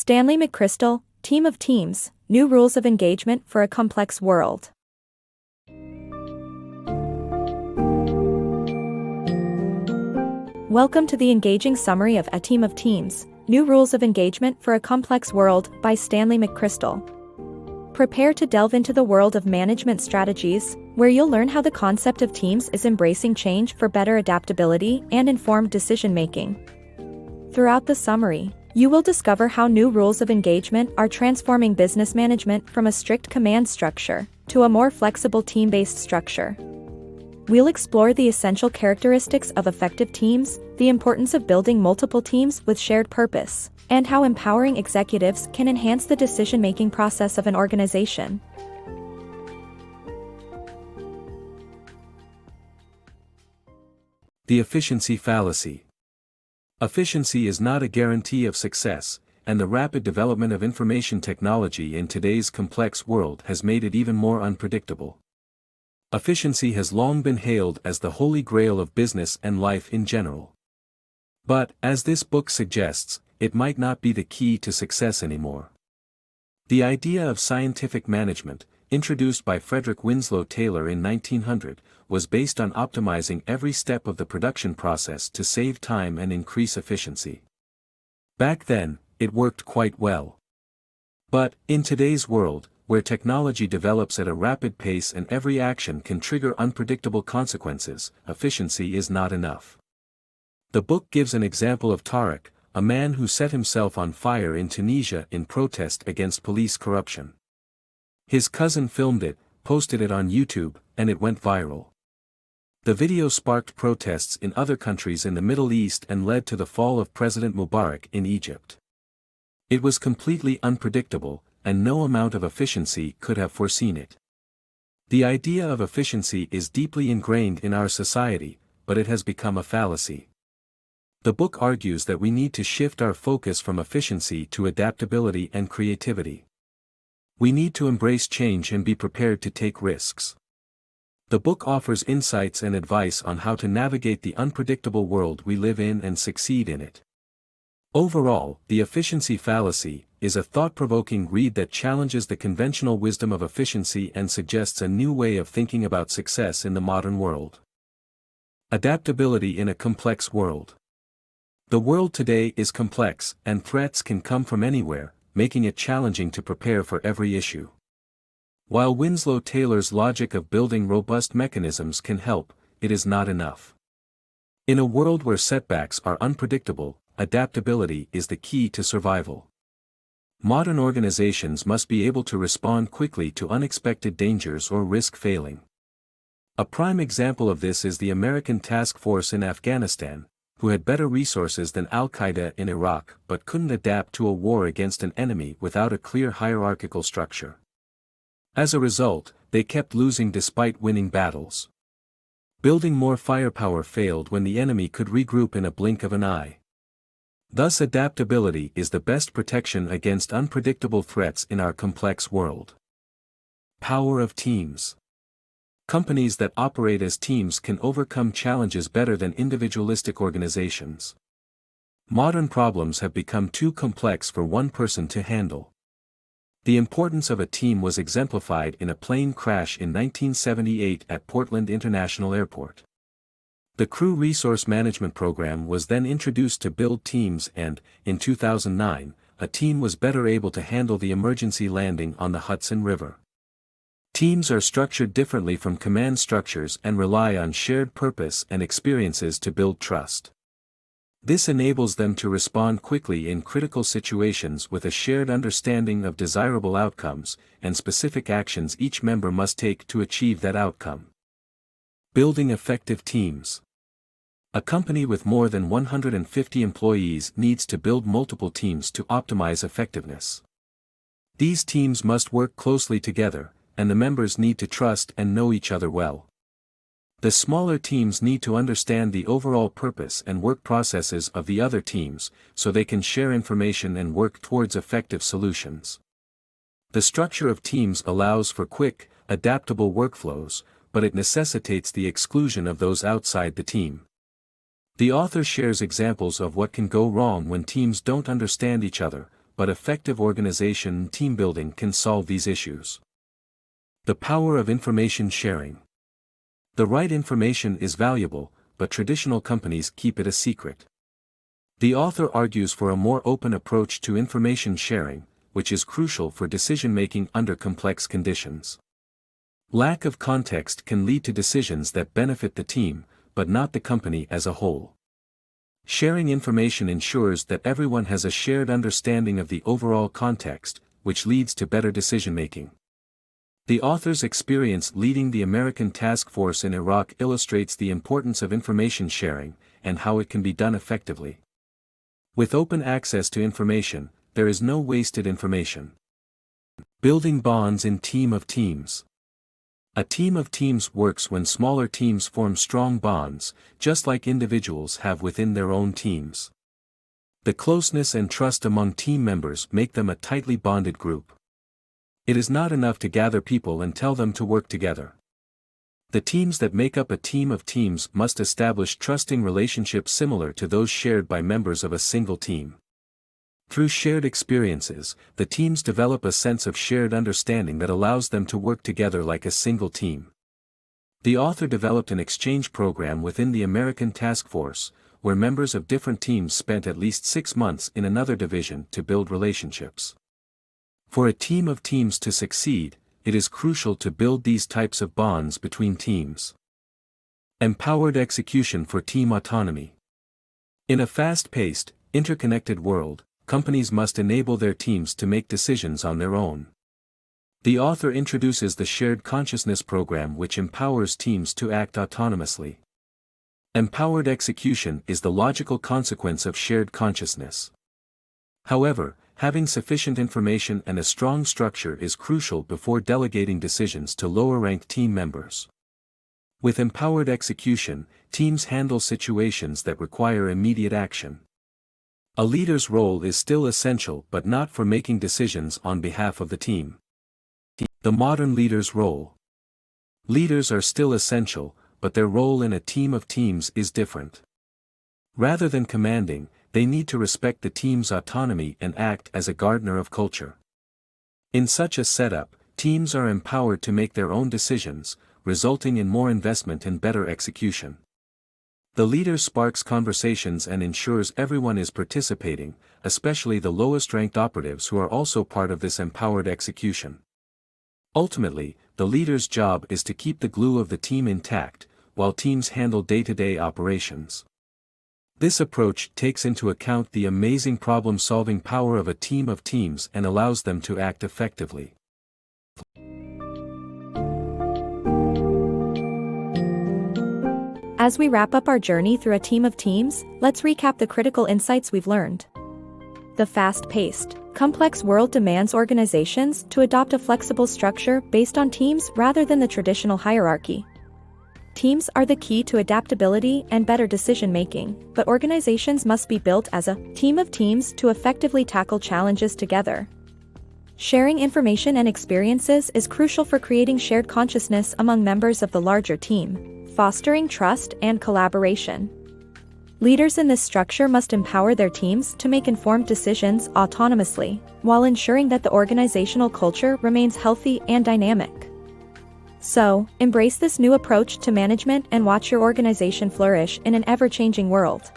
Stanley McChrystal, Team of Teams, New Rules of Engagement for a Complex World. Welcome to the engaging summary of A Team of Teams, New Rules of Engagement for a Complex World by Stanley McChrystal. Prepare to delve into the world of management strategies, where you'll learn how the concept of teams is embracing change for better adaptability and informed decision-making. Throughout the summary, you will discover how new rules of engagement are transforming business management from a strict command structure to a more flexible team-based structure. We'll explore the essential characteristics of effective teams, the importance of building multiple teams with shared purpose, and how empowering executives can enhance the decision-making process of an organization. The efficiency fallacy. Efficiency is not a guarantee of success, and the rapid development of information technology in today's complex world has made it even more unpredictable. Efficiency has long been hailed as the holy grail of business and life in general. But, as this book suggests, it might not be the key to success anymore. The idea of scientific management, introduced by Frederick Winslow Taylor in 1900, was based on optimizing every step of the production process to save time and increase efficiency. Back then, it worked quite well. But, in today's world, where technology develops at a rapid pace and every action can trigger unpredictable consequences, efficiency is not enough. The book gives an example of Tariq, a man who set himself on fire in Tunisia in protest against police corruption. His cousin filmed it, posted it on YouTube, and it went viral. The video sparked protests in other countries in the Middle East and led to the fall of President Mubarak in Egypt. It was completely unpredictable, and no amount of efficiency could have foreseen it. The idea of efficiency is deeply ingrained in our society, but it has become a fallacy. The book argues that we need to shift our focus from efficiency to adaptability and creativity. We need to embrace change and be prepared to take risks. The book offers insights and advice on how to navigate the unpredictable world we live in and succeed in it. Overall, The Efficiency Fallacy is a thought-provoking read that challenges the conventional wisdom of efficiency and suggests a new way of thinking about success in the modern world. Adaptability in a complex world. The world today is complex, and threats can come from anywhere, making it challenging to prepare for every issue. While Winslow Taylor's logic of building robust mechanisms can help, it is not enough. In a world where setbacks are unpredictable, adaptability is the key to survival. Modern organizations must be able to respond quickly to unexpected dangers or risk failing. A prime example of this is the American task force in Afghanistan, who had better resources than Qaeda in Iraq but couldn't adapt to a war against an enemy without a clear hierarchical structure. As a result, they kept losing despite winning battles. Building more firepower failed when the enemy could regroup in a blink of an eye. Thus, adaptability is the best protection against unpredictable threats in our complex world. Power of teams. Companies that operate as teams can overcome challenges better than individualistic organizations. Modern problems have become too complex for one person to handle. The importance of a team was exemplified in a plane crash in 1978 at Portland International Airport. The Crew Resource Management Program was then introduced to build teams and, in 2009, a team was better able to handle the emergency landing on the Hudson River. Teams are structured differently from command structures and rely on shared purpose and experiences to build trust. This enables them to respond quickly in critical situations with a shared understanding of desirable outcomes and specific actions each member must take to achieve that outcome. Building effective teams. A company with more than 150 employees needs to build multiple teams to optimize effectiveness. These teams must work closely together, and the members need to trust and know each other well. The smaller teams need to understand the overall purpose and work processes of the other teams, so they can share information and work towards effective solutions. The structure of teams allows for quick, adaptable workflows, but it necessitates the exclusion of those outside the team. The author shares examples of what can go wrong when teams don't understand each other, but effective organization and team building can solve these issues. The power of information sharing. The right information is valuable, but traditional companies keep it a secret. The author argues for a more open approach to information sharing, which is crucial for decision-making under complex conditions. Lack of context can lead to decisions that benefit the team, but not the company as a whole. Sharing information ensures that everyone has a shared understanding of the overall context, which leads to better decision-making. The author's experience leading the American task force in Iraq illustrates the importance of information sharing, and how it can be done effectively. With open access to information, there is no wasted information. Building bonds in team of teams. A team of teams works when smaller teams form strong bonds, just like individuals have within their own teams. The closeness and trust among team members make them a tightly bonded group. It is not enough to gather people and tell them to work together. The teams that make up a team of teams must establish trusting relationships similar to those shared by members of a single team. Through shared experiences, the teams develop a sense of shared understanding that allows them to work together like a single team. The author developed an exchange program within the American task force, where members of different teams spent at least 6 months in another division to build relationships. For a team of teams to succeed, it is crucial to build these types of bonds between teams. Empowered execution for team autonomy. In a fast-paced, interconnected world, companies must enable their teams to make decisions on their own. The author introduces the Shared Consciousness program, which empowers teams to act autonomously. Empowered execution is the logical consequence of shared consciousness. However, having sufficient information and a strong structure is crucial before delegating decisions to lower-ranked team members. With empowered execution, teams handle situations that require immediate action. A leader's role is still essential, but not for making decisions on behalf of the team. The modern leader's role. Leaders are still essential, but their role in a team of teams is different. Rather than commanding, they need to respect the team's autonomy and act as a gardener of culture. In such a setup, teams are empowered to make their own decisions, resulting in more investment and better execution. The leader sparks conversations and ensures everyone is participating, especially the lowest-ranked operatives who are also part of this empowered execution. Ultimately, the leader's job is to keep the glue of the team intact, while teams handle day-to-day operations. This approach takes into account the amazing problem-solving power of a team of teams and allows them to act effectively. As we wrap up our journey through a team of teams, let's recap the critical insights we've learned. The fast-paced, complex world demands organizations to adopt a flexible structure based on teams rather than the traditional hierarchy. Teams are the key to adaptability and better decision-making, but organizations must be built as a team of teams to effectively tackle challenges together. Sharing information and experiences is crucial for creating shared consciousness among members of the larger team, fostering trust and collaboration. Leaders in this structure must empower their teams to make informed decisions autonomously, while ensuring that the organizational culture remains healthy and dynamic. So, embrace this new approach to management and watch your organization flourish in an ever-changing world.